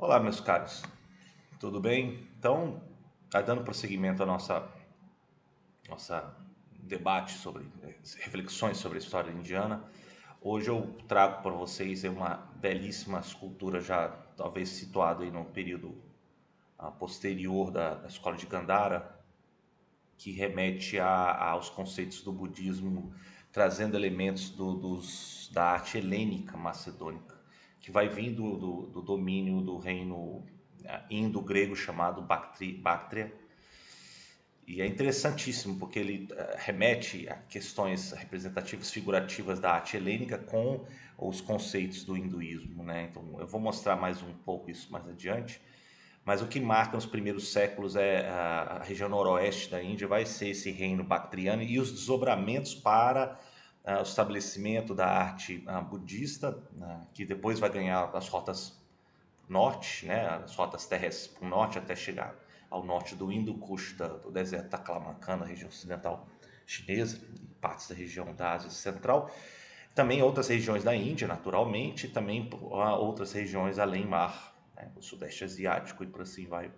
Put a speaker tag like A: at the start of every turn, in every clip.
A: Olá, meus caros, tudo bem? Então, dando prosseguimento à nossa debate sobre reflexões sobre a história indiana, hoje eu trago para vocês uma belíssima escultura já talvez situada aí no período posterior da escola de Gandhara, que remete aos conceitos do budismo, trazendo elementos da arte helênica macedônica, que vai vindo do domínio do reino indo-grego chamado Bactria. E é interessantíssimo porque ele remete a questões representativas, figurativas da arte helênica com os conceitos do hinduísmo, né? Então eu vou mostrar mais um pouco isso mais adiante. Mas o que marca os primeiros séculos é a região noroeste da Índia, vai ser esse reino bactriano e os desdobramentos para o estabelecimento da arte budista, né, que depois vai ganhar as rotas norte, né, as rotas terrestres para o norte até chegar ao norte do Hindu Kush, do deserto da Taklamakan, região ocidental chinesa, e partes da região da Ásia Central. Também outras regiões da Índia, naturalmente, e também outras regiões além mar, né, o Sudeste Asiático e por assim vai.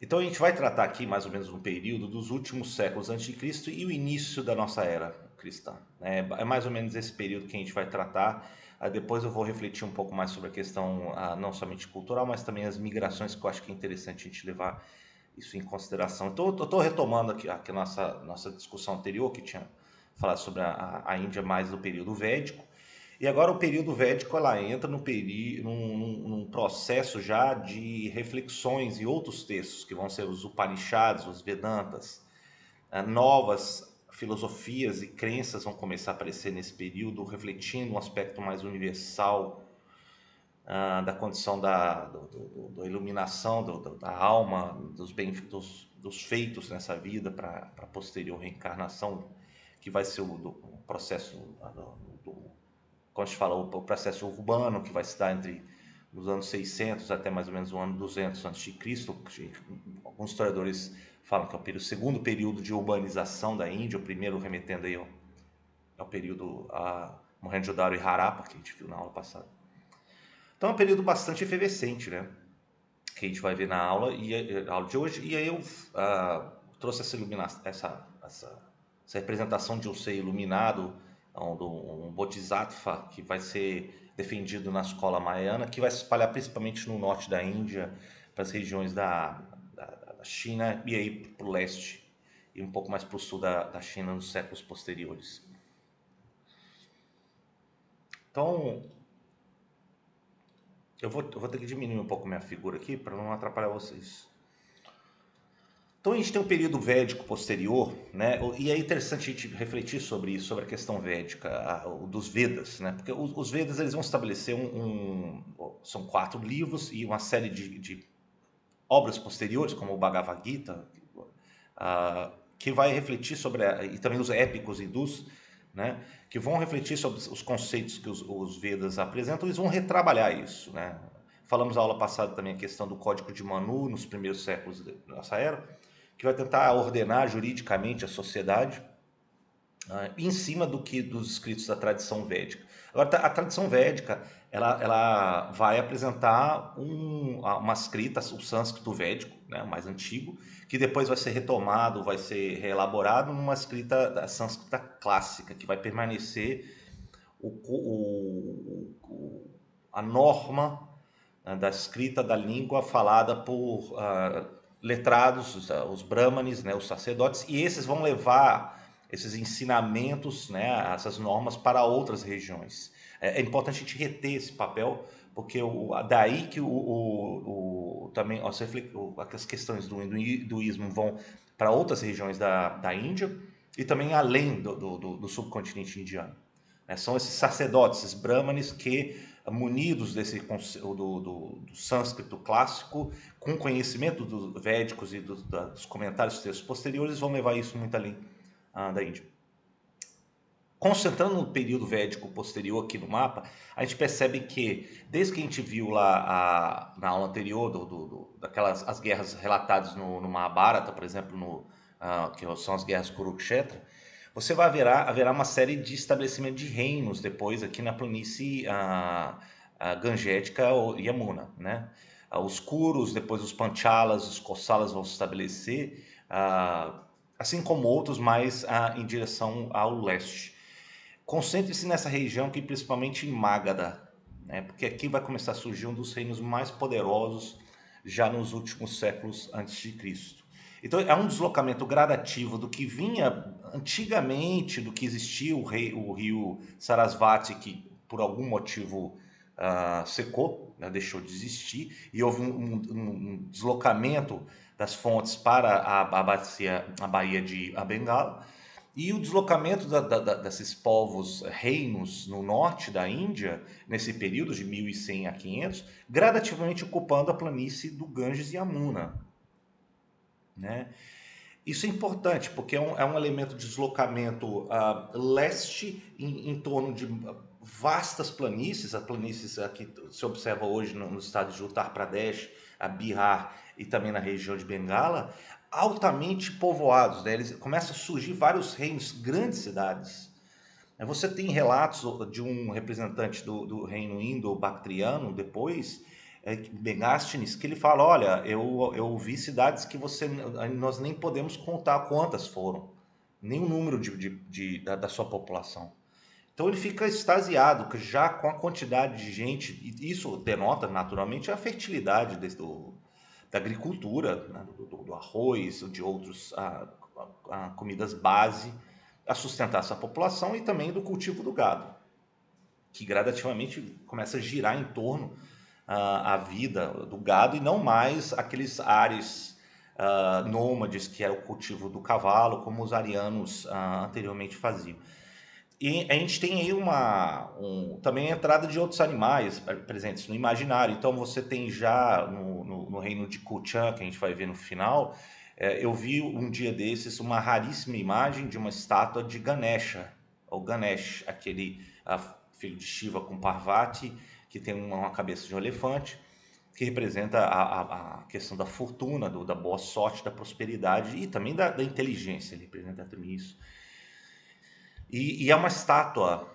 A: Então a gente vai tratar aqui mais ou menos um período dos últimos séculos antes de Cristo e o início da nossa era cristã, né? É mais ou menos esse período que a gente vai tratar. Depois eu vou refletir um pouco mais sobre a questão não somente cultural, mas também as migrações, que eu acho que é interessante a gente levar isso em consideração. Então eu estou retomando aqui a nossa discussão anterior, que tinha falado sobre a Índia mais do período védico. E agora o período védico ela entra num processo já de reflexões e outros textos, que vão ser os Upanishads, os Vedantas. Novas filosofias e crenças vão começar a aparecer nesse período, refletindo um aspecto mais universal da condição da iluminação, da alma, dos feitos nessa vida para a posterior reencarnação, que vai ser o processo como a gente fala, o processo urbano, que vai se dar entre os anos 600 até mais ou menos o ano 200 a.C. Alguns historiadores falam que é o segundo período de urbanização da Índia, o primeiro remetendo aí ao período Mohenjo-Daro e Harappa, que a gente viu na aula passada. Então é um período bastante efervescente, né? Que a gente vai ver na aula, a aula de hoje. E aí eu trouxe essa representação de um ser iluminado, um bodhisattva que vai ser defendido na escola Mahayana, que vai se espalhar principalmente no norte da Índia, para as regiões da China e aí para o leste e um pouco mais para o sul da China nos séculos posteriores. Então, eu vou ter que diminuir um pouco minha figura aqui para não atrapalhar vocês. Então a gente tem um período védico posterior, né? E é interessante a gente refletir sobre isso, sobre a questão védica, dos Vedas, né? Porque os Vedas eles vão estabelecer são 4 livros e uma série de obras posteriores, como o Bhagavad Gita, que vai refletir sobre e também os épicos hindus, né? Que vão refletir sobre os conceitos que os Vedas apresentam, eles vão retrabalhar isso, né? Falamos na aula passada também a questão do Código de Manu nos primeiros séculos da nossa era, que vai tentar ordenar juridicamente a sociedade em cima dos escritos da tradição védica. Agora, a tradição védica ela vai apresentar uma escrita, o sânscrito védico, né, o mais antigo, que depois vai ser retomado, vai ser reelaborado numa escrita da sânscrita clássica, que vai permanecer a norma da escrita da língua falada por letrados, os brahmanes, né, os sacerdotes, e esses vão levar esses ensinamentos, né, essas normas para outras regiões. É importante a gente reter esse papel, porque daí que também as questões do hinduísmo vão para outras regiões da Índia e também além do subcontinente indiano. São esses sacerdotes, esses brahmanes que, munidos do sânscrito clássico, com conhecimento dos védicos e dos comentários dos textos posteriores, vão levar isso muito além da Índia. Concentrando no período védico posterior aqui no mapa, a gente percebe que, desde que a gente viu lá na aula anterior, daquelas as guerras relatadas no Mahabharata, por exemplo, que são as guerras Kurukshetra, você haverá uma série de estabelecimento de reinos depois aqui na planície a Gangética e Yamuna, né? Os Kurus, depois os Panchalas, os Kosalas vão se estabelecer, assim como outros mais em direção ao leste. Concentre-se nessa região aqui, principalmente em Magadha, né? Porque aqui vai começar a surgir um dos reinos mais poderosos já nos últimos séculos antes de Cristo. Então é um deslocamento gradativo do que vinha antigamente, do que existia o rio Sarasvati, que por algum motivo secou, né, deixou de existir, e houve um deslocamento das fontes para a Baía de Bengala, e o deslocamento desses povos, reinos no norte da Índia, nesse período de 1100 a 500, gradativamente ocupando a planície do Ganges e Yamuna, né? Isso é importante, porque é um elemento de deslocamento leste em torno de vastas planícies, as planícies que se observa hoje no estado de Uttar Pradesh, a Bihar e também na região de Bengala, altamente povoados, né? Eles começam a surgir vários reinos, grandes cidades. Você tem relatos de um representante do reino indo-bactriano depois, Megasthenes, que ele fala, olha, eu vi cidades que nós nem podemos contar quantas foram, nem o número da sua população. Então ele fica extasiado já com a quantidade de gente, e isso denota naturalmente a fertilidade da agricultura, né, do arroz, de outros comidas base, a sustentar essa população, e também do cultivo do gado, que gradativamente começa a girar em torno a vida do gado, e não mais aqueles ares nômades que era o cultivo do cavalo, como os arianos anteriormente faziam. E a gente tem aí também a entrada de outros animais presentes no imaginário. Então você tem já no reino de Kuchan, que a gente vai ver no final, eu vi um dia desses uma raríssima imagem de uma estátua de Ganesha, ou Ganesh, aquele filho de Shiva com Parvati, que tem uma cabeça de um elefante, que representa a questão da fortuna, da boa sorte, da prosperidade e também da inteligência. Ele representa também isso. E é uma estátua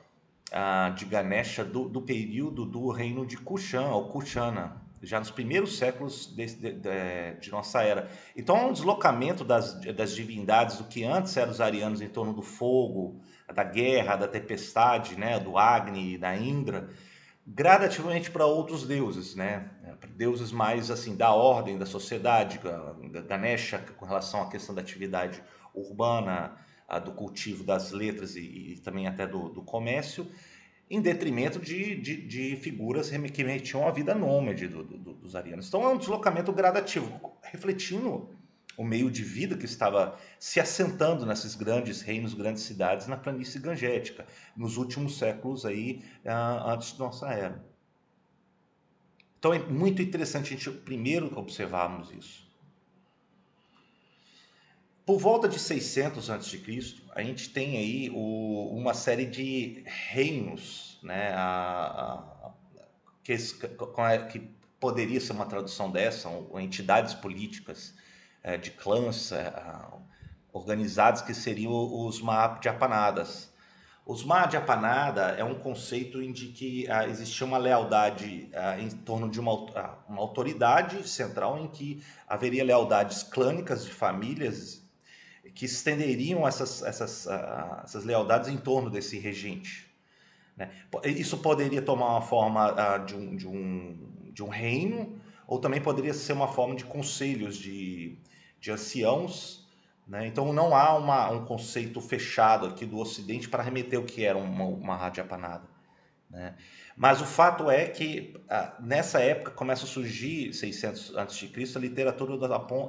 A: de Ganesha do período do reino de Kushan, ou Kushana, já nos primeiros séculos de nossa era. Então é um deslocamento das divindades, do que antes eram os arianos em torno do fogo, da guerra, da tempestade, né, do Agni, da Indra, gradativamente para outros deuses, né? Deuses mais assim da ordem da sociedade, Ganesha com relação à questão da atividade urbana, do cultivo das letras e também até do comércio, em detrimento de figuras que remetiam à vida nômade dos arianos. Então é um deslocamento gradativo, refletindo o meio de vida que estava se assentando nesses grandes reinos, grandes cidades na planície gangética, nos últimos séculos aí, antes de nossa era. Então é muito interessante a gente primeiro observarmos isso. Por volta de 600 a.C., a gente tem aí uma série de reinos, né, que poderia ser uma tradução dessa, ou entidades políticas de clãs organizados, que seriam os Mahajapanadas. Os Mahajapanadas é um conceito em que existia uma lealdade em torno de uma autoridade central, em que haveria lealdades clânicas de famílias que estenderiam essas lealdades em torno desse regente, né? Isso poderia tomar uma forma de um reino, ou também poderia ser uma forma de conselhos de anciãos, né? Então não há um conceito fechado aqui do Ocidente para remeter o que era uma Rajyapanada, né? Mas o fato é que nessa época começa a surgir, 600 a.C., a literatura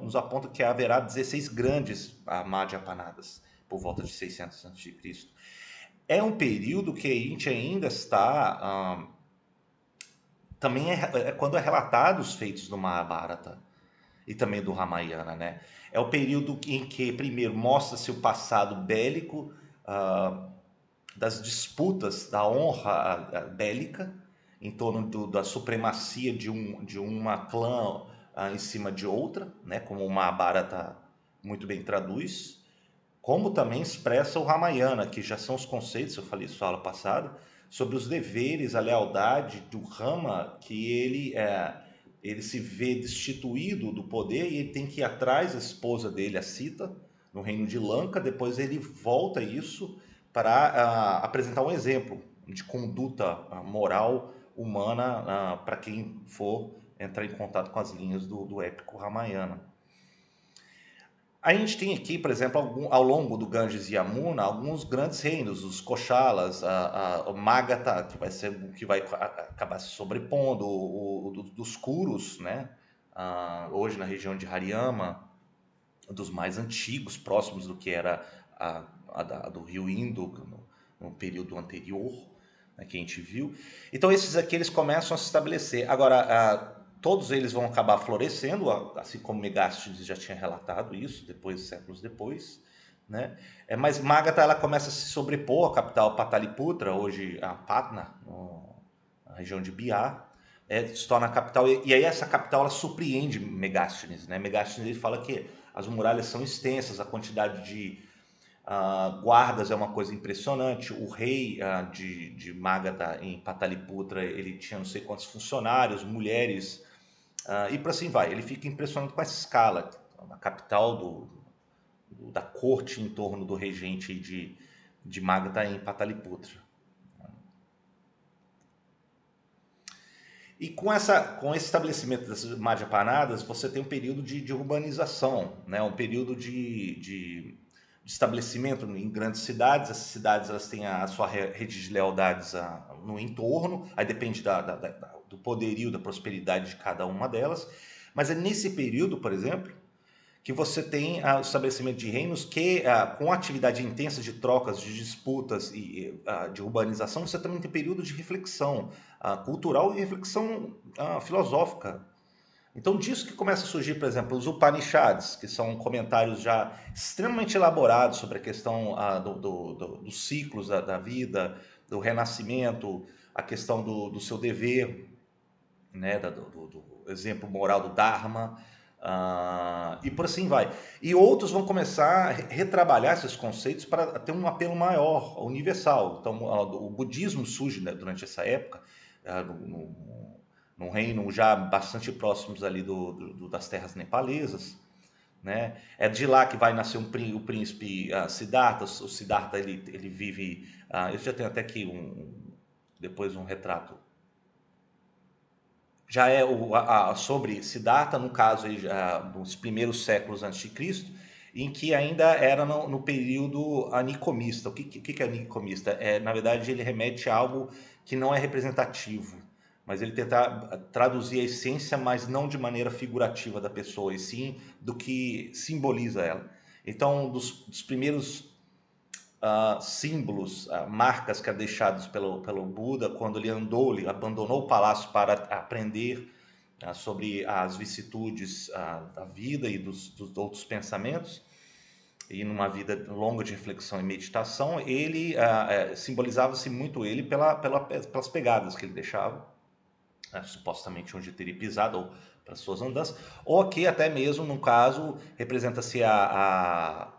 A: nos aponta que haverá 16 grandes Madhyapanadas por volta de 600 a.C. É um período que a gente ainda está... também é quando é relatado os feitos do Mahabharata e também do Ramayana, né? É o período em que, primeiro, mostra-se o passado bélico, das disputas, da honra bélica, em torno da supremacia de uma clã em cima de outra, né? Como o Mahabharata muito bem traduz, como também expressa o Ramayana, que já são os conceitos, eu falei isso na aula passada, sobre os deveres, a lealdade do Rama, que ele se vê destituído do poder e ele tem que ir atrás da esposa dele, a Sita, no reino de Lanka. Depois ele volta isso para apresentar um exemplo de conduta moral humana para quem for entrar em contato com as linhas do épico Ramayana. A gente tem aqui, por exemplo, ao longo do Ganges e Yamuna, alguns grandes reinos, os Koshalas, o Magadha, que vai acabar se sobrepondo, dos Kurus, né? Hoje na região de Haryana, dos mais antigos, próximos do que era do rio Indo, no período anterior, né, que a gente viu. Então esses aqui eles começam a se estabelecer. Agora, todos eles vão acabar florescendo, assim como Megasthenes já tinha relatado isso, séculos depois. Né? Mas Magadha ela começa a se sobrepor à capital Pataliputra, hoje a Patna, na região de Bihar. Se torna a capital, e aí essa capital ela surpreende Megasthenes. Né? Megasthenes ele fala que as muralhas são extensas, a quantidade de guardas é uma coisa impressionante. O rei de Magadha em Pataliputra ele tinha não sei quantos funcionários, mulheres, e por assim vai. Ele fica impressionado com essa escala. A capital da corte em torno do regente de Magadha em Pataliputra. E com esse estabelecimento das Madhyapanadas, você tem um período de urbanização, né? Um período de estabelecimento em grandes cidades. Essas cidades elas têm a sua rede de lealdades no entorno, aí depende do poderio, da prosperidade de cada uma delas. Mas é nesse período, por exemplo, que você tem o estabelecimento de reinos que, com atividade intensa de trocas, de disputas e de urbanização, você também tem período de reflexão cultural e reflexão filosófica. Então, disso que começa a surgir, por exemplo, os Upanishads, que são comentários já extremamente elaborados sobre a questão dos ciclos da vida, do renascimento, a questão do seu dever, né, do exemplo moral do Dharma, e por assim vai. E outros vão começar a retrabalhar esses conceitos para ter um apelo maior, universal. Então, o budismo surge, né, durante essa época, num reino já bastante próximos ali das terras nepalesas. Né? É de lá que vai nascer o príncipe Siddhartha. O Siddhartha ele vive. Eu já tenho até aqui depois um retrato. Já é sobre Siddhartha, no caso aí, dos primeiros séculos antes de Cristo, em que ainda era no período anicomista. O que é anicomista? Na verdade, ele remete a algo que não é representativo, mas ele tenta traduzir a essência, mas não de maneira figurativa da pessoa, e sim do que simboliza ela. Então, dos primeiros símbolos, marcas que eram deixados pelo Buda quando ele abandonou o palácio para aprender sobre as vicissitudes da vida e dos outros pensamentos, e numa vida longa de reflexão e meditação, ele simbolizava-se muito ele pelas pegadas que ele deixava, supostamente onde teria pisado, ou para suas andanças, ou aqui até mesmo, no caso, representa-se a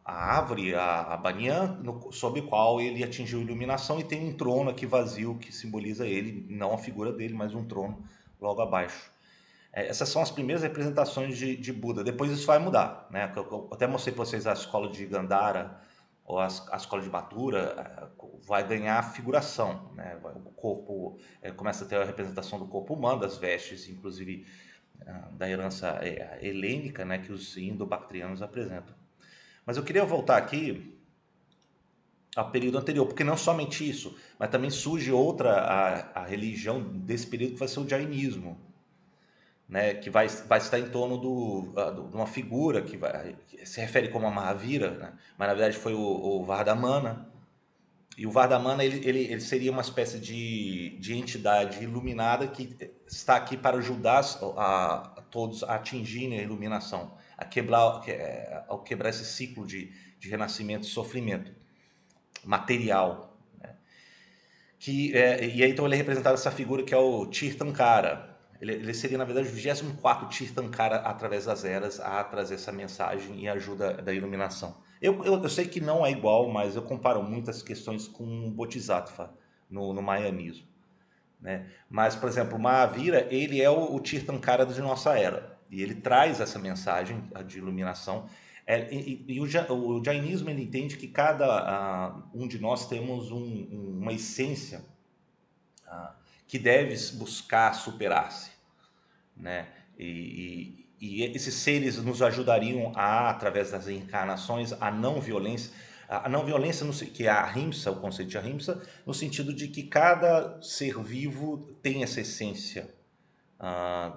A: árvore, a banyan, sob o qual ele atingiu iluminação, e tem um trono aqui vazio que simboliza ele, não a figura dele, mas um trono logo abaixo. Essas são as primeiras representações de Buda. Depois isso vai mudar, né? Eu até mostrei para vocês a escola de Gandhara ou a escola de Mathura, vai ganhar figuração, né? O corpo começa a ter a representação do corpo humano, das vestes, inclusive da herança helênica, né? Que os indo-bactrianos apresentam. Mas eu queria voltar aqui ao período anterior, porque não somente isso, mas também surge outra a religião desse período, que vai ser o Jainismo, né, que vai estar em torno de uma figura que se refere como a Mahavira, né, mas na verdade foi o Vardhamana. E o Vardhamana ele seria uma espécie de entidade iluminada que está aqui para ajudar a todos a atingirem a iluminação, ao quebrar esse ciclo de renascimento e sofrimento material. E aí então ele é representado essa figura que é o Tirthankara, Ele seria, na verdade, o 24º Tirthankara através das eras a trazer essa mensagem e ajuda da iluminação. Eu sei que não é igual, mas eu comparo muitas questões com o Bodhisattva no Mahāyanismo, né? Mas, por exemplo, o Mahavira, ele é o Tirthankara de nossa era. E ele traz essa mensagem de iluminação. O Jainismo, ele entende que cada um de nós temos uma essência que deve buscar superar-se, né? E esses seres nos ajudariam através das reencarnações, a não violência, que é a ahimsa, o conceito de ahimsa, no sentido de que cada ser vivo tem essa essência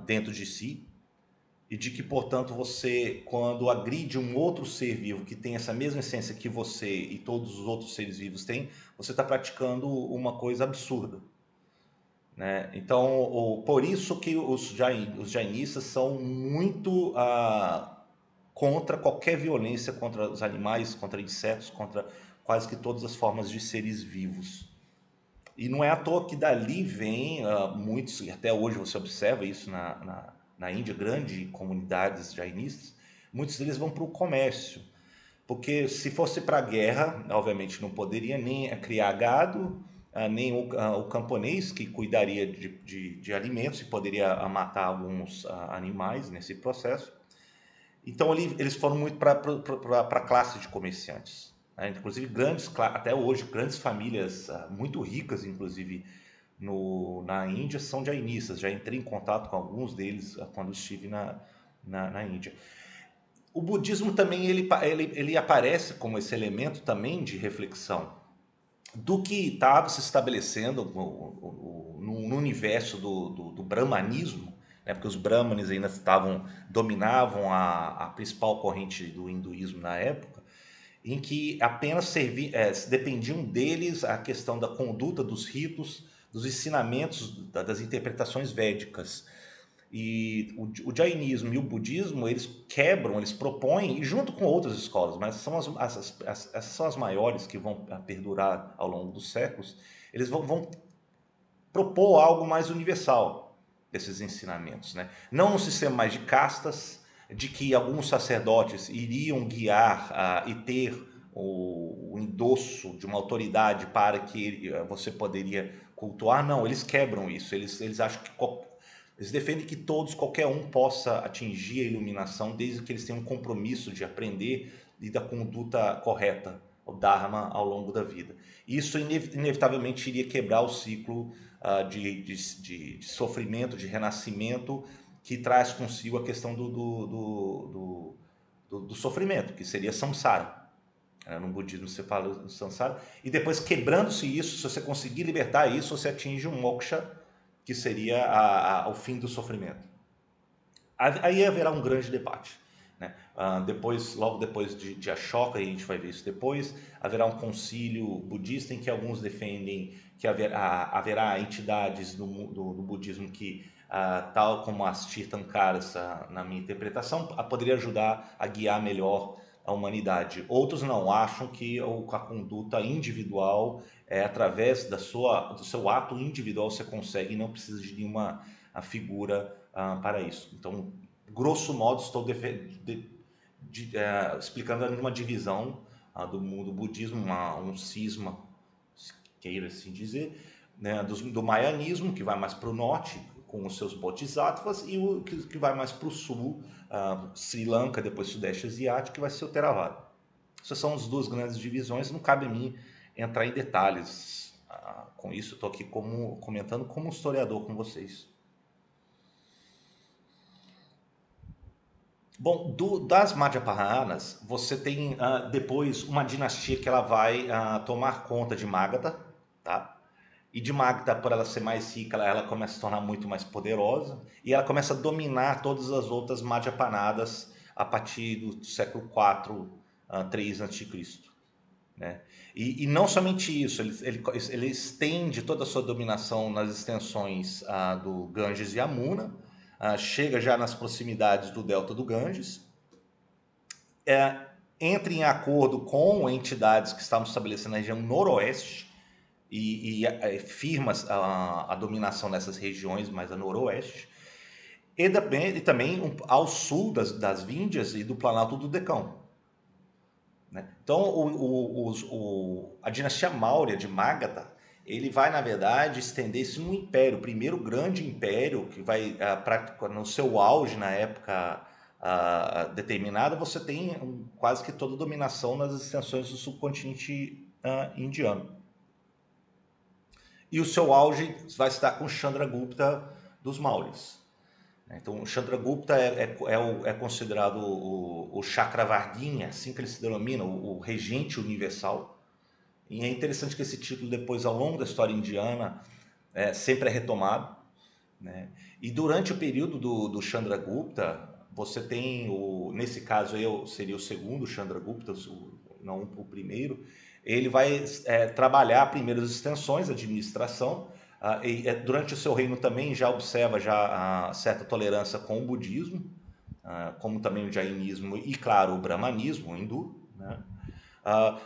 A: dentro de si, e de que, portanto, você, quando agride um outro ser vivo que tem essa mesma essência que você e todos os outros seres vivos têm, você está praticando uma coisa absurda, né? Então, por isso que os jainistas são muito contra qualquer violência contra os animais, contra insetos, contra quase que todas as formas de seres vivos. E não é à toa que dali vem muitos, e até hoje você observa isso na Índia, grandes comunidades jainistas, muitos deles vão para o comércio. Porque se fosse para a guerra, obviamente não poderia nem criar gado, nem o camponês que cuidaria de alimentos e poderia matar alguns animais nesse processo. Então eles foram muito para a classe de comerciantes, né? Inclusive até hoje, grandes famílias muito ricas, inclusive na Índia, são jainistas. Já entrei em contato com alguns deles quando estive na Índia. O budismo também ele aparece como esse elemento também de reflexão do que estava se estabelecendo no universo do brahmanismo, né? Porque os brahmanes ainda dominavam a principal corrente do hinduísmo na época, em que apenas dependiam deles a questão da conduta, dos ritos, dos ensinamentos, das interpretações védicas. E o jainismo e o budismo, eles quebram, eles propõem, e junto com outras escolas, mas essas são as maiores que vão perdurar ao longo dos séculos, eles vão propor algo mais universal desses ensinamentos, né? Não um sistema mais de castas, de que alguns sacerdotes iriam guiar e ter o endosso de uma autoridade para que você poderia cultuar. Não, eles quebram isso, eles acham que eles defendem que qualquer um possa atingir a iluminação desde que eles tenham um compromisso de aprender e da conduta correta, o Dharma, ao longo da vida. Isso inevitavelmente iria quebrar o ciclo de sofrimento, de renascimento, que traz consigo a questão do sofrimento, que seria samsara. No budismo você fala do samsara. E depois, quebrando-se isso, se você conseguir libertar isso, você atinge um moksha, que seria o fim do sofrimento. Aí haverá um grande debate, né? Logo depois de Ashoka, e a gente vai ver isso depois, haverá um concílio budista em que alguns defendem que haverá entidades do budismo que, tal como as Tirthankaras, na minha interpretação, poderia ajudar a guiar melhor a humanidade. Outros não, acham que a conduta individual, através do seu ato individual, você consegue e não precisa de nenhuma figura para isso. Então, grosso modo, estou explicando uma divisão do mundo budismo, um cisma, queira assim dizer, né, do Mahāyanismo, que vai mais para o norte, com os seus bodhisattvas, e o que vai mais para o sul, Sri Lanka, depois Sudeste Asiático, que vai ser o Theravada. Essas são as duas grandes divisões, não cabe a mim entrar em detalhes com isso. Estou aqui comentando como historiador com vocês. Bom, das Madhyapahanas, você tem depois uma dinastia que ela vai tomar conta de Magadha, tá? E de Magadha, por ela ser mais rica, ela começa a se tornar muito mais poderosa e ela começa a dominar todas as outras Madhyapanadas a partir do século IV, 3 a.C., né? E não somente isso, ele estende toda a sua dominação nas extensões do Ganges e Yamuna, chega já nas proximidades do delta do Ganges, entra em acordo com entidades que estavam estabelecendo na região noroeste e firma a dominação dessas regiões mais a noroeste. e também ao sul das Víndias e do Planalto do Decão. Né? Então, a dinastia Maurya de Magadha, ele vai, na verdade, estender-se num império, o primeiro grande império, que vai, no seu auge, na época determinada, você tem quase que toda a dominação nas extensões do subcontinente indiano. E o seu auge vai estar com Chandragupta dos Mauryas. Então, Chandragupta é considerado o Chakravartinha, assim que ele se denomina, o regente universal. E é interessante que esse título, depois, ao longo da história indiana, sempre é retomado. Né? E durante o período do Chandragupta, você tem, nesse caso seria o segundo Chandragupta, não o primeiro, ele vai trabalhar primeiras extensões, administração, durante o seu reino também já observa certa tolerância com o budismo, como também o jainismo e, claro, o brahmanismo, o hindu, né?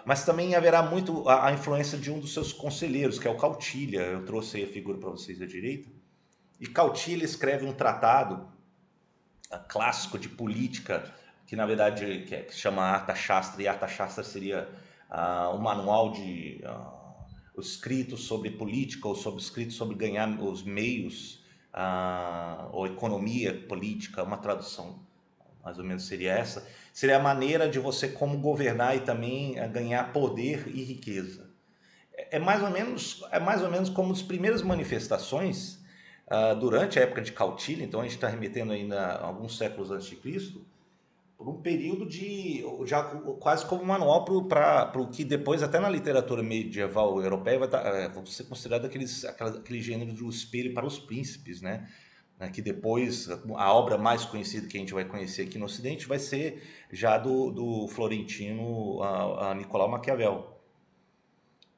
A: Mas também haverá muito a influência de um dos seus conselheiros, que é o Kautilya. Eu trouxe aí a figura para vocês à direita. E Kautilya escreve um tratado clássico de política, que na verdade que chama Arthashastra, e Arthashastra seria um manual de escrito sobre política, ou escrito sobre ganhar os meios, ou economia política, uma tradução mais ou menos seria essa, seria a maneira de você como governar e também ganhar poder e riqueza. É mais ou menos como as primeiras manifestações durante a época de Kautilya, então a gente está remetendo ainda a alguns séculos antes de Cristo, por um período já quase como manual para o que depois, até na literatura medieval europeia, vai ser considerado aquele gênero do espelho para os príncipes, né? Que depois, a obra mais conhecida que a gente vai conhecer aqui no Ocidente vai ser já do florentino Nicolau Maquiavel.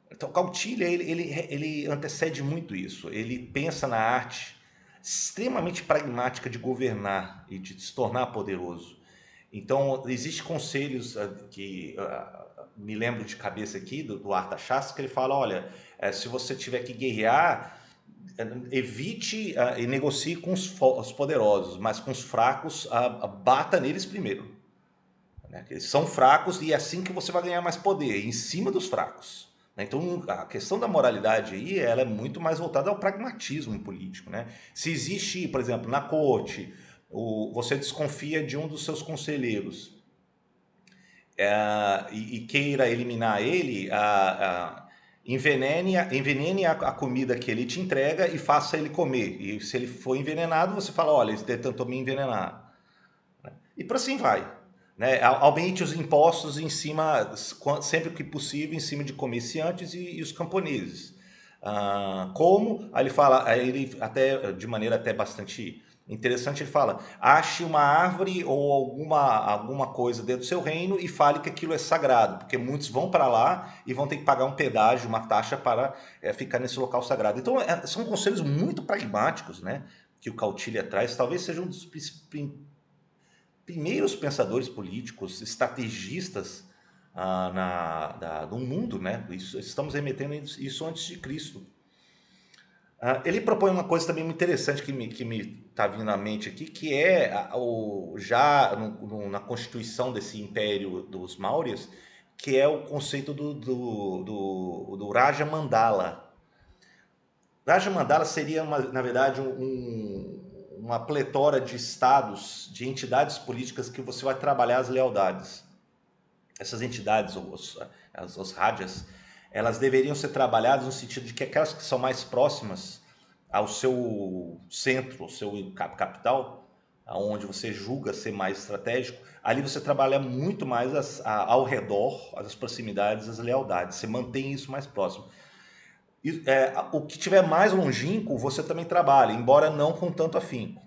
A: Então, Kautilya, ele antecede muito isso. Ele pensa na arte extremamente pragmática de governar e de se tornar poderoso. Então, existem conselhos que me lembro de cabeça aqui, do Arthashastra, que ele fala, olha, se você tiver que guerrear, evite e negocie com os poderosos, mas com os fracos, bata neles primeiro. Né? Eles são fracos e é assim que você vai ganhar mais poder, em cima dos fracos. Então, a questão da moralidade aí, ela é muito mais voltada ao pragmatismo político. Né? Se existe, por exemplo, na corte, você desconfia de um dos seus conselheiros e queira eliminar ele, envenene a comida que ele te entrega e faça ele comer. E se ele for envenenado, você fala, olha, ele tentou me envenenar. E por assim vai. Né? Aumente os impostos em cima, sempre que possível, em cima de comerciantes e os camponeses. Como? Aí ele fala, ele até de maneira até bastante interessante, ele fala, ache uma árvore ou alguma coisa dentro do seu reino e fale que aquilo é sagrado, porque muitos vão para lá e vão ter que pagar um pedágio, uma taxa para ficar nesse local sagrado. Então, são conselhos muito pragmáticos, né, que o Kautilya traz, talvez seja um dos primeiros pensadores políticos, estrategistas do mundo, né? Estamos remetendo isso antes de Cristo. Ele propõe uma coisa também muito interessante que me está vindo à mente aqui, que é na constituição desse império dos Mauryas, que é o conceito do Raja Mandala. Raja Mandala seria, na verdade, uma pletora de estados, de entidades políticas que você vai trabalhar as lealdades. Essas entidades, os Rajas, elas deveriam ser trabalhadas no sentido de que aquelas que são mais próximas ao seu centro, ao seu capital, onde você julga ser mais estratégico, ali você trabalha muito mais ao redor, as proximidades, as lealdades. Você mantém isso mais próximo. O que tiver mais longínquo, você também trabalha, embora não com tanto afinco.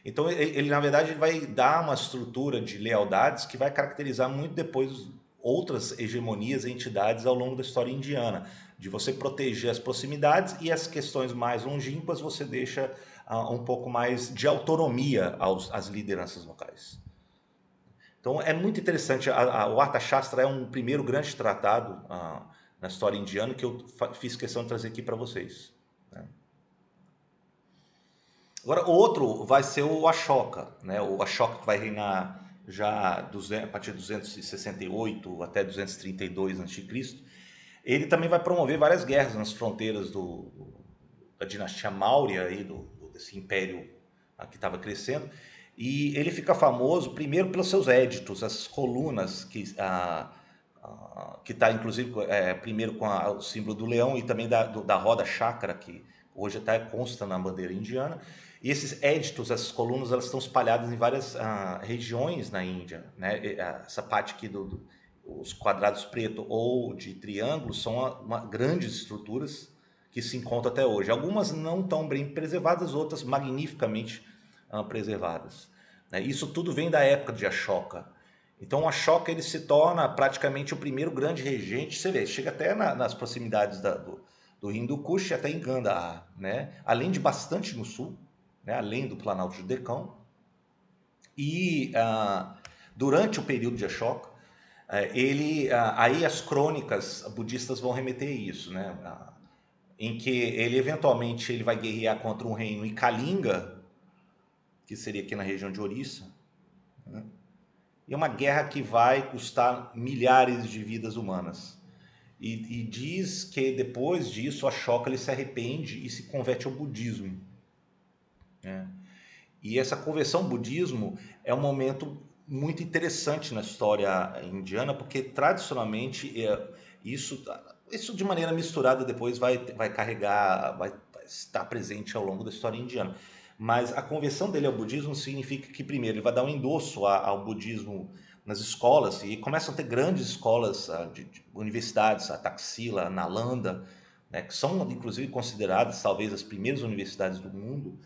A: Então, ele na verdade vai dar uma estrutura de lealdades que vai caracterizar muito depois outras hegemonias e entidades ao longo da história indiana, de você proteger as proximidades e as questões mais longínquas você deixa um pouco mais de autonomia às lideranças locais. Então, é muito interessante. O Arthashastra é um primeiro grande tratado na história indiana que eu fiz questão de trazer aqui para vocês. Né? Agora, o outro vai ser o Ashoka, né? O Ashoka que vai reinar já a partir de 268 até 232 a.C. Ele também vai promover várias guerras nas fronteiras da dinastia Maurya, aí, desse império que estava crescendo. E ele fica famoso primeiro pelos seus éditos, as colunas que está inclusive primeiro com o símbolo do leão e também da roda chakra, que hoje até consta na bandeira indiana. E esses éditos, essas colunas, elas estão espalhadas em várias regiões na Índia, né? Essa parte aqui os quadrados preto ou de triângulo são grandes estruturas que se encontram até hoje. Algumas não tão bem preservadas, outras magnificamente preservadas, né? Isso tudo vem da época de Ashoka. Então o Ashoka ele se torna praticamente o primeiro grande regente. Você vê, chega até nas proximidades do Hindu Kush, até em Gandhar, né? Além de bastante no sul, né? Além do Planalto Judecão. E durante o período de Ashoka, aí as crônicas budistas vão remeter a isso, né? Em que ele eventualmente ele vai guerrear contra um reino em Kalinga, que seria aqui na região de Orissa, né? E é uma guerra que vai custar milhares de vidas humanas. E diz que depois disso Ashoka ele se arrepende e se converte ao budismo, né? E essa conversão ao budismo é um momento muito interessante na história indiana, porque tradicionalmente isso, isso de maneira misturada depois vai carregar, vai estar presente ao longo da história indiana. Mas a conversão dele ao budismo significa que, primeiro, ele vai dar um endosso ao budismo nas escolas, e começam a ter grandes escolas de universidades, a Taxila, a Nalanda, né, que são inclusive consideradas talvez as primeiras universidades do mundo,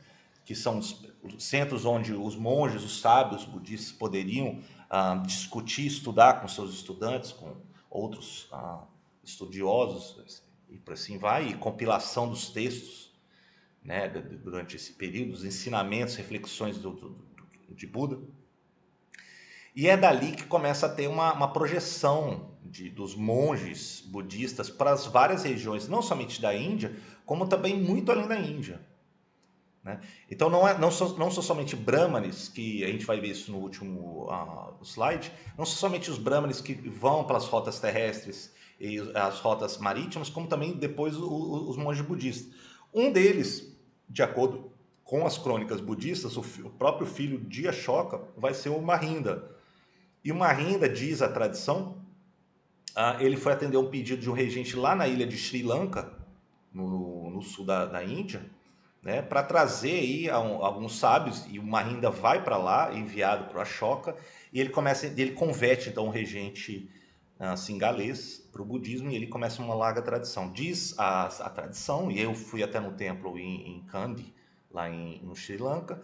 A: que são os centros onde os monges, os sábios budistas poderiam discutir, estudar com seus estudantes, com outros estudiosos, e por assim vai, e compilação dos textos, né, durante esse período, os ensinamentos, reflexões de Buda. E é dali que começa a ter uma projeção dos monges budistas para as várias regiões, não somente da Índia, como também muito além da Índia, né? Então não são somente brahmanes, que a gente vai ver isso no último slide, não são somente os brahmanes que vão pelas rotas terrestres e as rotas marítimas, como também depois os monges budistas. Um deles, de acordo com as crônicas budistas, o próprio filho de Ashoka vai ser o Mahinda. E o Mahinda, diz a tradição, ele foi atender um pedido de um regente lá na ilha de Sri Lanka, no sul da Índia, né, para trazer aí alguns sábios, e o Mahinda vai para lá, enviado para Ashoka, e ele converte então o regente singalês para o budismo, e ele começa uma larga tradição. Diz a tradição, e eu fui até no templo em Kandy, lá no Sri Lanka,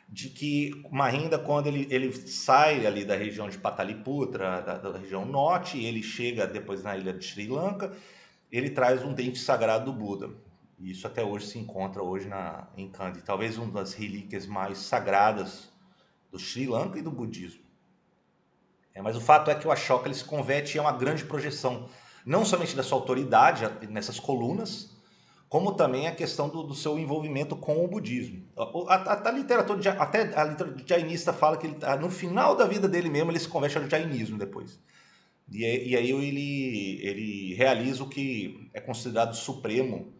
A: de que Mahinda, quando ele sai ali da região de Pataliputra, da região norte, e ele chega depois na ilha de Sri Lanka, ele traz um dente sagrado do Buda. E isso até hoje se encontra hoje em Kandy, talvez uma das relíquias mais sagradas do Sri Lanka e do budismo. Mas o fato é que o Ashoka ele se converte em uma grande projeção, não somente da sua autoridade nessas colunas, como também a questão do seu envolvimento com o budismo. A literatura, até a literatura jainista fala que no final da vida dele mesmo ele se converte ao jainismo depois. E aí ele realiza o que é considerado supremo,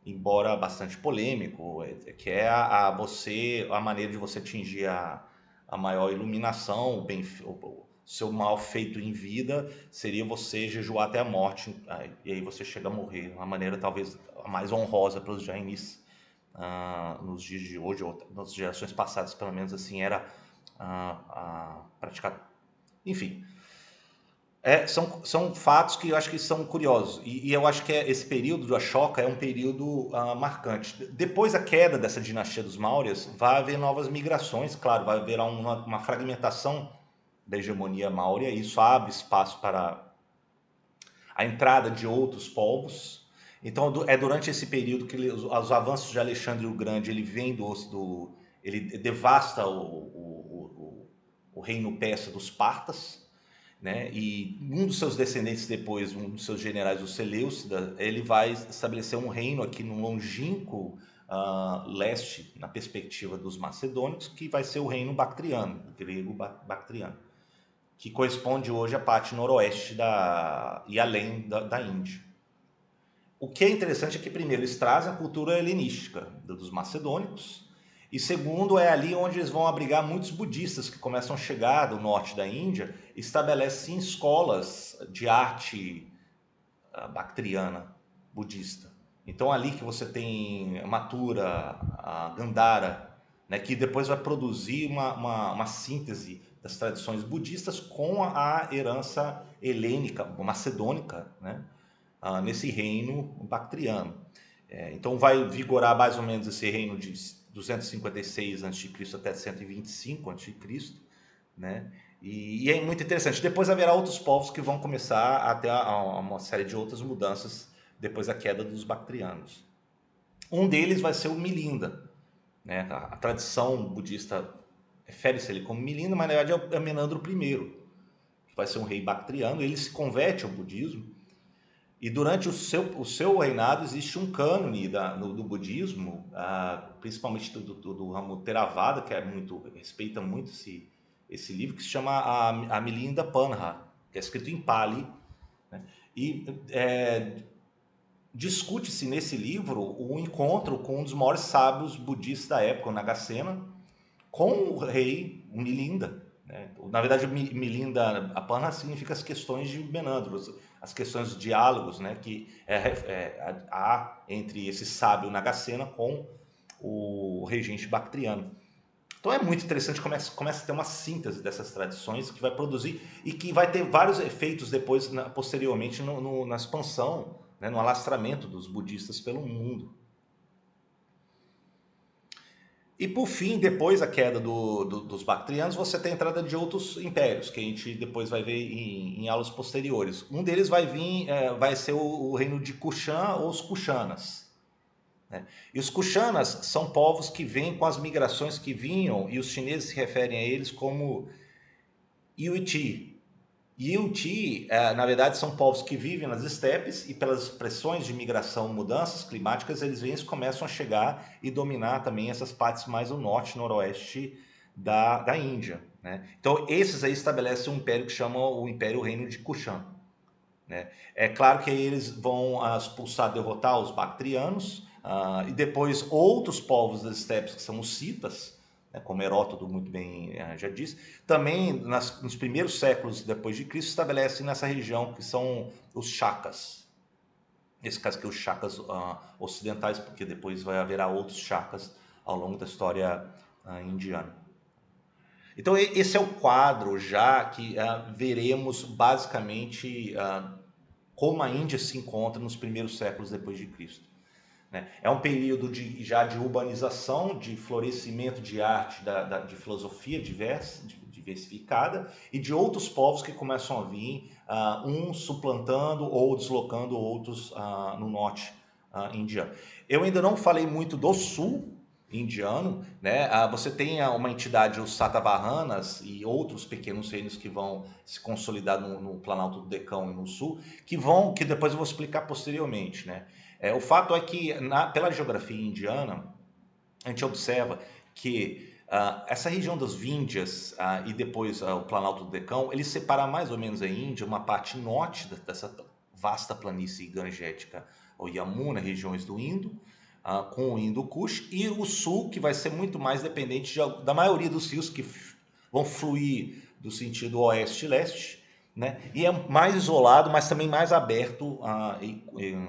A: embora bastante polêmico, que é a maneira de você atingir a maior iluminação, o seu mal feito em vida seria você jejuar até a morte, e aí você chega a morrer. Uma maneira talvez a mais honrosa para os jainistas nos dias de hoje, ou nas gerações passadas, pelo menos assim, era praticar. Enfim, são fatos que eu acho que são curiosos. E eu acho que esse período do Ashoka é um período marcante. Depois da queda dessa dinastia dos Mauryas, vai haver novas migrações, claro, vai haver uma fragmentação da hegemonia Maurya, e isso abre espaço para a entrada de outros povos. Então é durante esse período que os avanços de Alexandre o Grande, ele vem ele devasta o reino persa dos Partas, né? E um dos seus descendentes depois, um dos seus generais, o Seleucida, ele vai estabelecer um reino aqui no longínquo leste, na perspectiva dos macedônicos, que vai ser o reino bactriano, o grego bactriano, que corresponde hoje à parte noroeste e além da Índia. O que é interessante é que, primeiro, eles trazem a cultura helenística dos macedônicos, e segundo, é ali onde eles vão abrigar muitos budistas que começam a chegar do norte da Índia e estabelecem escolas de arte bactriana, budista. Então, ali que você tem Mathura, a Gandhara, né, que depois vai produzir uma síntese das tradições budistas com a herança helênica, macedônica, né, nesse reino bactriano. Então vai vigorar mais ou menos esse reino de 256 a.C. até 125 a.C., né? E é muito interessante. Depois haverá outros povos que vão começar a ter uma série de outras mudanças depois da queda dos bactrianos. Um deles vai ser o Milinda, né? A tradição budista refere-se a ele como Milinda, mas na verdade é Menandro I, que vai ser um rei bactriano. Ele se converte ao budismo e durante o seu reinado existe um cânone do budismo, principalmente do ramo Theravada, que respeita muito esse livro, que se chama a Milinda Panha, que é escrito em Pali, né? E discute-se nesse livro o encontro com um dos maiores sábios budistas da época, o Nagasena, com o rei Milinda, né? Na verdade, Milinda Panha significa as questões de Menandro, as questões de diálogos, né, que há entre esse sábio Nagasena com o regente bactriano. Então é muito interessante, começa a ter uma síntese dessas tradições que vai produzir e que vai ter vários efeitos depois, posteriormente, na expansão, né, no alastramento dos budistas pelo mundo. E por fim, depois da queda dos bactrianos, você tem a entrada de outros impérios, que a gente depois vai ver em aulas posteriores. Um deles vai ser o reino de Kushan ou os Kushanas, né? E os Kushanas são povos que vêm com as migrações que vinham, e os chineses se referem a eles como Yueti. Yueti, na verdade, são povos que vivem nas estepes e pelas pressões de migração, mudanças climáticas, eles começam a chegar e dominar também essas partes mais do norte e noroeste da Índia, né? Então, esses aí estabelecem um império que chama o Império Reino de Kushan, né? É claro que aí eles vão expulsar, derrotar os bactrianos, e depois outros povos das estepes, que são os citas, né, como Heródoto muito bem já disse, também nos primeiros séculos depois de Cristo estabelecem nessa região que são os Shakas. Nesse caso aqui, os Shakas ocidentais, porque depois haverá outros Shakas ao longo da história indiana. Então esse é o quadro já que veremos basicamente como a Índia se encontra nos primeiros séculos depois de Cristo, né? É um período já de urbanização, de florescimento de arte, de filosofia diversificada e de outros povos que começam a vir, uns suplantando ou deslocando outros no norte indiano. Eu ainda não falei muito do sul indiano, né? Você tem uma entidade, os Satavahanas e outros pequenos reinos que vão se consolidar no Planalto do Decão e no sul, que depois eu vou explicar posteriormente, né? O fato é que pela geografia indiana a gente observa que essa região das Víndias e depois o Planalto do Decão, ele separa mais ou menos a Índia, uma parte norte dessa vasta planície gangética, ou Yamuna, regiões do Indo, com o Indo-Kush, e o sul, que vai ser muito mais dependente da maioria dos rios que vão fluir do sentido oeste-leste, né? E é mais isolado, mas também mais aberto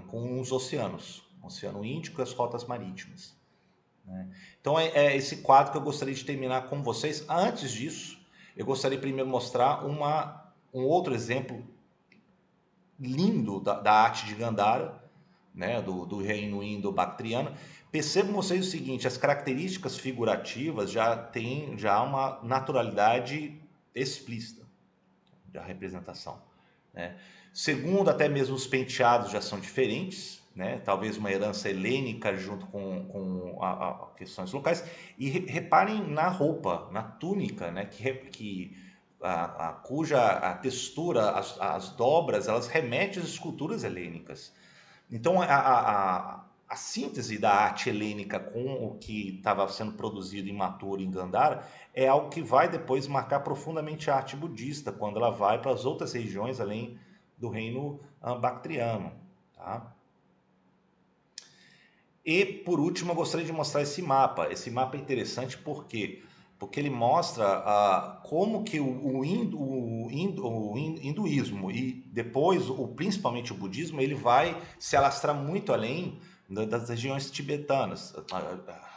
A: com os oceanos, o Oceano Índico e as rotas marítimas, né? Então é esse quadro que eu gostaria de terminar com vocês. Antes disso, eu gostaria primeiro de mostrar um outro exemplo lindo da arte de Gandhara, né, do reino indo-bactriano. Percebam vocês o seguinte: as características figurativas já têm uma naturalidade explícita da representação, né? Segundo, até mesmo os penteados já são diferentes, né? Talvez uma herança helênica junto com questões locais. E reparem na roupa, na túnica, né? Cuja a textura, as dobras, elas remetem às esculturas helênicas. Então, a síntese da arte helênica com o que estava sendo produzido em Mathura e em Gandhara é algo que vai depois marcar profundamente a arte budista, quando ela vai para as outras regiões além do reino bactriano. Tá? E, por último, eu gostaria de mostrar esse mapa. Esse mapa é interessante porque ele mostra como que o hinduísmo e depois, principalmente o budismo, ele vai se alastrar muito além das regiões tibetanas,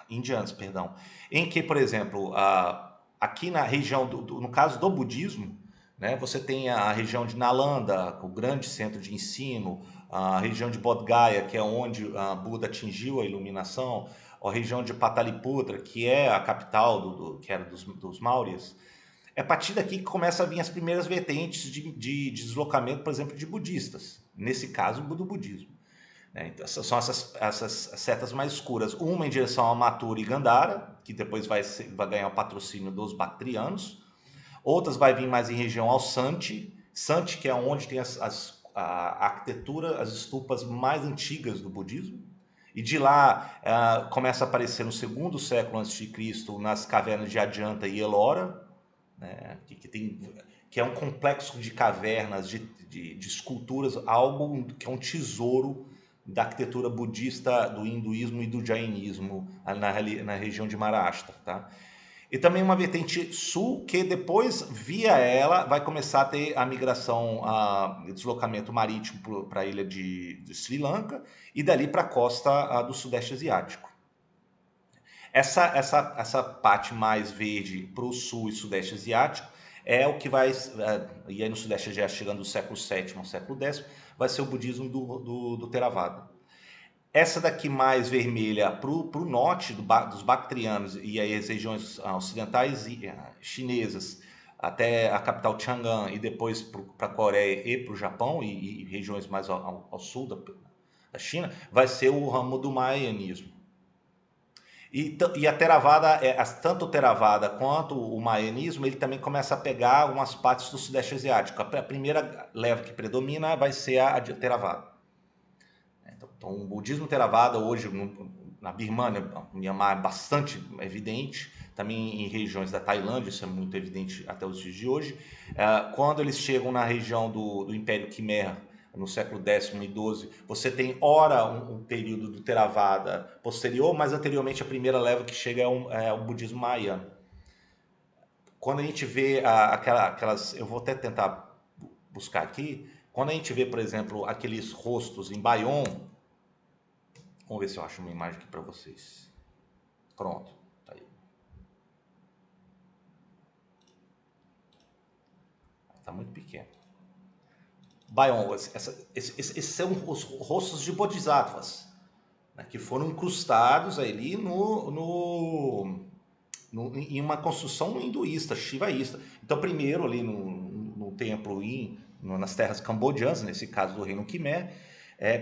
A: indianas, perdão. Em que, por exemplo, aqui na região, no caso do budismo, né, você tem a região de Nalanda, o grande centro de ensino, a região de Bodh Gaya, que é onde Buda atingiu a iluminação, a região de Pataliputra, que é a capital que era dos Mauryas. É a partir daqui que começam a vir as primeiras vertentes de deslocamento, por exemplo, de budistas. Nesse caso, do budismo. Então, são essas setas mais escuras. Uma em direção a Mathura e Gandhara, que depois vai ganhar o patrocínio dos bactrianos. Outras vai vir mais em região ao Santi. Santi, que é onde tem a arquitetura, as estupas mais antigas do budismo. E de lá começa a aparecer no segundo século a.C., nas cavernas de Adjanta e Ellora, né, que é um complexo de cavernas, de esculturas, algo que é um tesouro da arquitetura budista, do hinduísmo e do jainismo na região de Maharashtra. Tá? E também uma vertente sul, que depois, via ela, vai começar a ter a migração, deslocamento marítimo para a ilha de Sri Lanka e dali para a costa do Sudeste Asiático. Essa parte mais verde para o sul e Sudeste Asiático é o que vai, e aí no Sudeste Asiático, chegando do século VII ao século X, vai ser o budismo do Theravada. Essa daqui mais vermelha para o norte dos bactrianos e aí as regiões ocidentais chinesas, até a capital Chang'an e depois para a Coreia e para o Japão e regiões mais ao sul da China, vai ser o ramo do Mahayanismo. E a Theravada, tanto o Theravada quanto o Mahayanismo, ele também começa a pegar algumas partes do Sudeste Asiático. A primeira leva que predomina vai ser a Theravada. Então, o budismo Theravada hoje na Birmânia, Myanmar, é bastante evidente, também em regiões da Tailândia, isso é muito evidente até os dias de hoje. Quando eles chegam na região do Império Khmer, no século X e XII, você tem, ora, um período do Theravada posterior, mas anteriormente a primeira leva que chega é o budismo Mahayana. Quando a gente vê aquelas... Eu vou até tentar buscar aqui. Quando a gente vê, por exemplo, aqueles rostos em Bayon... Vamos ver se eu acho uma imagem aqui para vocês. Pronto, tá aí. Tá muito pequeno. Bayon, esses são os rostos de bodhisattvas, né, que foram incrustados ali em uma construção hinduísta, shivaísta. Então, primeiro ali no templo nas terras cambodianas, nesse caso do reino Khmer,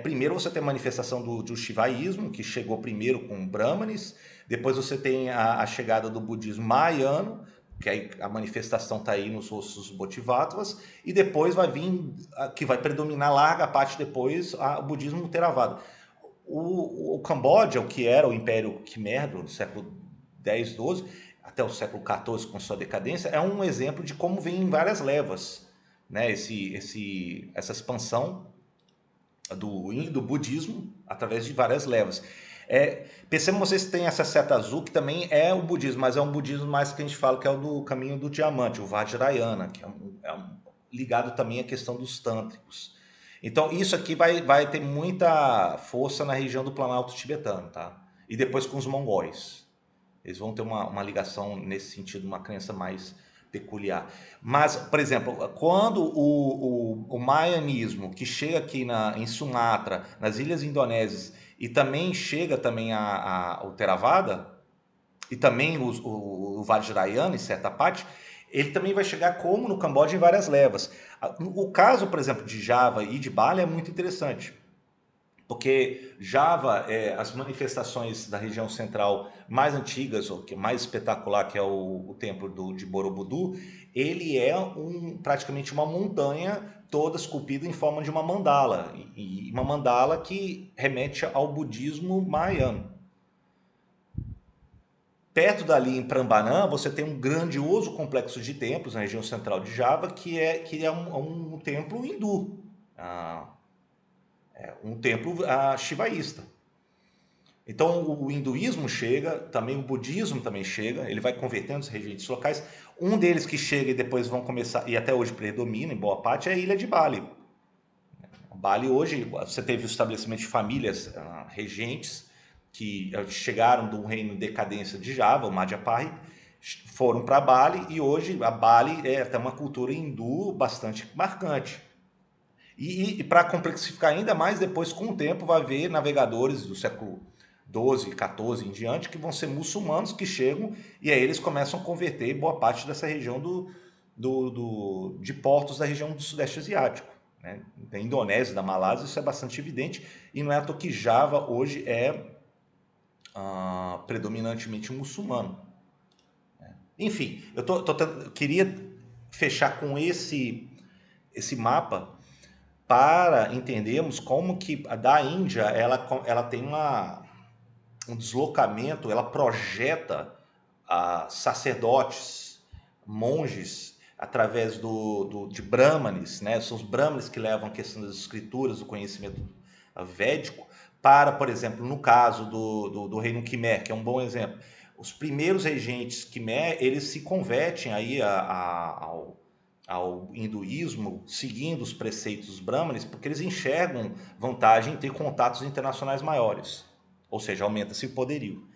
A: primeiro você tem a manifestação do shivaísmo, que chegou primeiro com brahmanes, depois você tem a chegada do budismo mahayano, que aí a manifestação está aí nos rostos bodhisattvas, e depois vai vir, que vai predominar larga parte depois, o budismo Theravada. O Camboja, o que era o Império Khmer do século X, XII, até o século XIV com sua decadência, é um exemplo de como vem em várias levas, né, essa expansão do budismo através de várias levas. Percebam vocês que tem essa seta azul, que também é o budismo, mas é um budismo mais que a gente fala que é o do caminho do diamante, o Vajrayana, que ligado também à questão dos tântricos. Então isso aqui vai ter muita força na região do Planalto tibetano, tá? E depois com os mongóis. Eles vão ter uma ligação nesse sentido, uma crença mais peculiar. Mas, por exemplo, quando o Mahayanismo, que chega aqui em Sumatra, nas ilhas indonésias, e também chega também o Theravada, e também o Vajrayana, em certa parte, ele também vai chegar como no Camboja em várias levas. O caso, por exemplo, de Java e de Bali é muito interessante, Porque Java, as manifestações da região central mais antigas, ou que é mais espetacular, que é o templo de Borobudur, ele é praticamente uma montanha toda esculpida em forma de uma mandala, e uma mandala que remete ao budismo mahayano. Perto dali em Prambanan, você tem um grandioso complexo de templos na região central de Java, que é um templo hindu, ah, um templo shivaísta. Então o hinduísmo chega, também o budismo também chega, ele vai convertendo os regentes locais. Um deles que chega e depois vão começar, e até hoje predomina em boa parte, é a ilha de Bali. Bali hoje, você teve o estabelecimento de famílias regentes que chegaram do reino em decadência de Java, o Madhyapahi, foram para Bali, e hoje a Bali tem uma cultura hindu bastante marcante. E para complexificar ainda mais, depois com o tempo vai haver navegadores do século 12, 14 em diante, que vão ser muçulmanos que chegam e aí eles começam a converter boa parte dessa região de portos da região do Sudeste Asiático. Né? Da Indonésia, da Malásia, isso é bastante evidente, e não é à toa que Java hoje é predominantemente muçulmano. Enfim, eu queria fechar com esse mapa para entendermos como que a da Índia ela tem um deslocamento, ela projeta sacerdotes, monges, através de brahmanes, né? São os brahmanes que levam a questão das escrituras, do conhecimento védico, para, por exemplo, no caso do reino Khmer, que é um bom exemplo. Os primeiros regentes Khmer, eles se convertem aí ao hinduísmo, seguindo os preceitos dos brahmanes, porque eles enxergam vantagem em ter contatos internacionais maiores, ou seja, aumenta-se o poderio.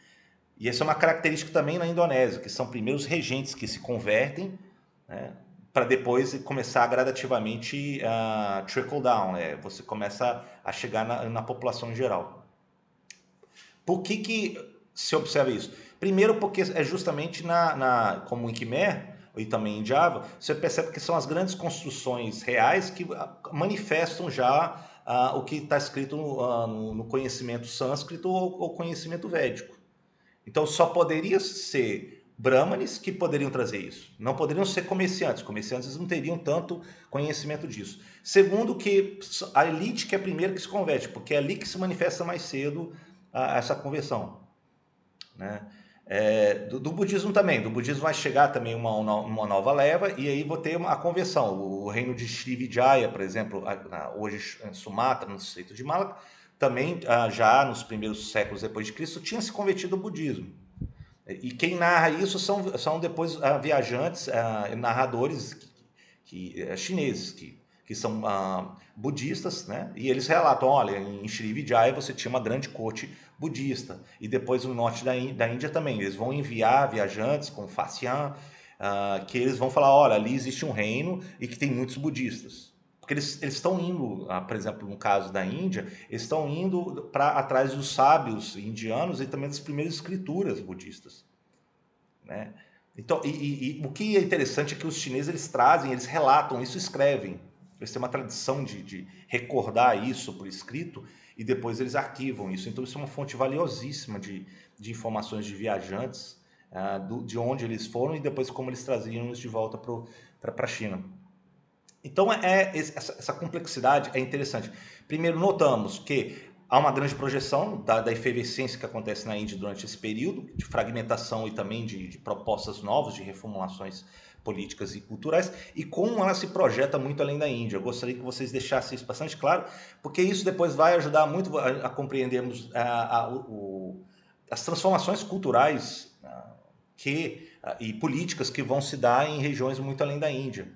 A: E essa é uma característica também na Indonésia, que são primeiros regentes que se convertem, né, para depois começar gradativamente a trickle down, você começa a chegar na população em geral. Por que se observa isso? Primeiro porque é justamente como em Khmer, e também em Java, você percebe que são as grandes construções reais que manifestam já o que está escrito no conhecimento sânscrito ou conhecimento védico. Então só poderia ser brahmanes que poderiam trazer isso. Não poderiam ser comerciantes. Comerciantes não teriam tanto conhecimento disso. Segundo, que a elite que é a primeira que se converte, porque é ali que se manifesta mais cedo essa conversão. Né? Do budismo também. Do budismo vai chegar também uma nova leva, e aí vou ter a conversão. O reino de Srivijaya, por exemplo, hoje em Sumatra, no distrito de Malacca, também já nos primeiros séculos depois de Cristo tinha se convertido ao budismo. E quem narra isso são depois viajantes, narradores chineses, que são budistas, né? E eles relatam, olha, em Srivijaya você tinha uma grande corte budista, e depois no norte da Índia também, eles vão enviar viajantes com Faxian, que eles vão falar, olha, ali existe um reino e que tem muitos budistas. Porque eles estão indo, por exemplo, no caso da Índia, eles estão indo atrás dos sábios indianos e também das primeiras escrituras budistas. Né? Então, o que é interessante é que os chineses eles trazem, eles relatam isso, escrevem. Eles têm uma tradição de recordar isso por escrito e depois eles arquivam isso. Então, isso é uma fonte valiosíssima de informações de viajantes, de onde eles foram e depois como eles traziam isso de volta para a China. Então, essa complexidade é interessante. Primeiro, notamos que há uma grande projeção da efervescência que acontece na Índia durante esse período, de fragmentação e também de propostas novas, de reformulações políticas e culturais, e como ela se projeta muito além da Índia. Eu gostaria que vocês deixassem isso bastante claro, porque isso depois vai ajudar muito a compreendermos as transformações culturais e políticas que vão se dar em regiões muito além da Índia.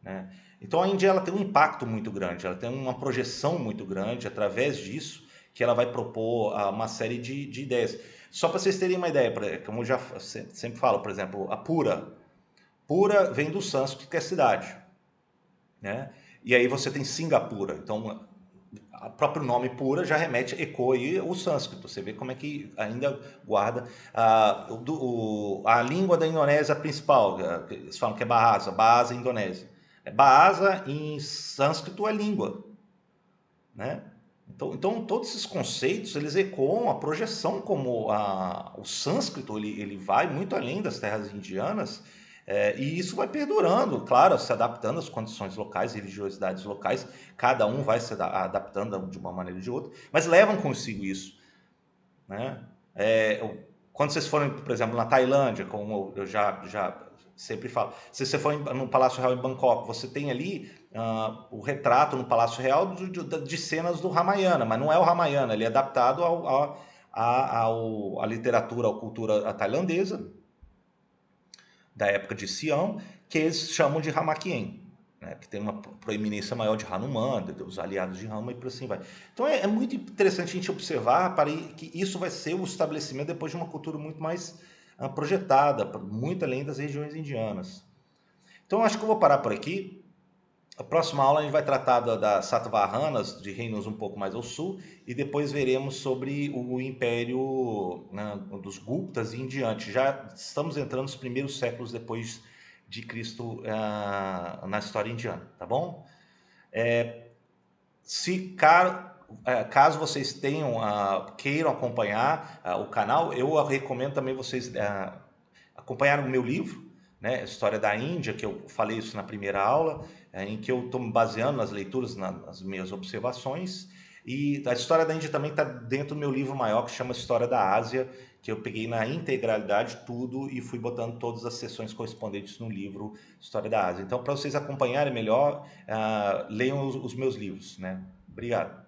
A: Né? Então a Índia ela tem um impacto muito grande, ela tem uma projeção muito grande através disso, que ela vai propor uma série de ideias. Só para vocês terem uma ideia, como eu já sempre falo, por exemplo, a Pura. Pura vem do sânscrito, que é cidade. Né? E aí você tem Singapura. Então, o próprio nome Pura já remete, ecoa o sânscrito. Você vê como é que ainda guarda a língua da Indonésia principal. Eles falam que é Bahasa. Bahasa Indonésia. Bahasa em sânscrito é língua. Né? Então, todos esses conceitos, eles ecoam a projeção como o sânscrito, ele vai muito além das terras indianas, e isso vai perdurando, claro, se adaptando às condições locais, religiosidades locais, cada um vai se adaptando de uma maneira ou de outra, mas levam consigo isso, né? Quando vocês forem, por exemplo, na Tailândia, como eu já sempre falo, se você for no Palácio Real em Bangkok, você tem ali o retrato no Palácio Real de cenas do Ramayana, mas não é o Ramayana, ele é adaptado à literatura, à cultura tailandesa, da época de Sião, que eles chamam de Hamakien, né, que tem uma proeminência maior de Hanuman, dos aliados de Rama e por assim vai. Então é muito interessante a gente observar para que isso vai ser o estabelecimento depois de uma cultura muito mais projetada, muito além das regiões indianas. Então acho que eu vou parar por aqui. A próxima aula a gente vai tratar das Satavahanas, de reinos um pouco mais ao sul, e depois veremos sobre o Império, né, dos Guptas e em diante. Já estamos entrando nos primeiros séculos depois de Cristo na história indiana, tá bom? Se caso vocês queiram acompanhar o canal, eu recomendo também vocês acompanharem o meu livro, né, História da Índia, que eu falei isso na primeira aula, em que eu estou me baseando nas leituras, nas minhas observações. E a História da Índia também está dentro do meu livro maior, que chama História da Ásia, que eu peguei na integralidade tudo e fui botando todas as sessões correspondentes no livro História da Ásia. Então, para vocês acompanharem melhor, leiam os meus livros, né? Obrigado.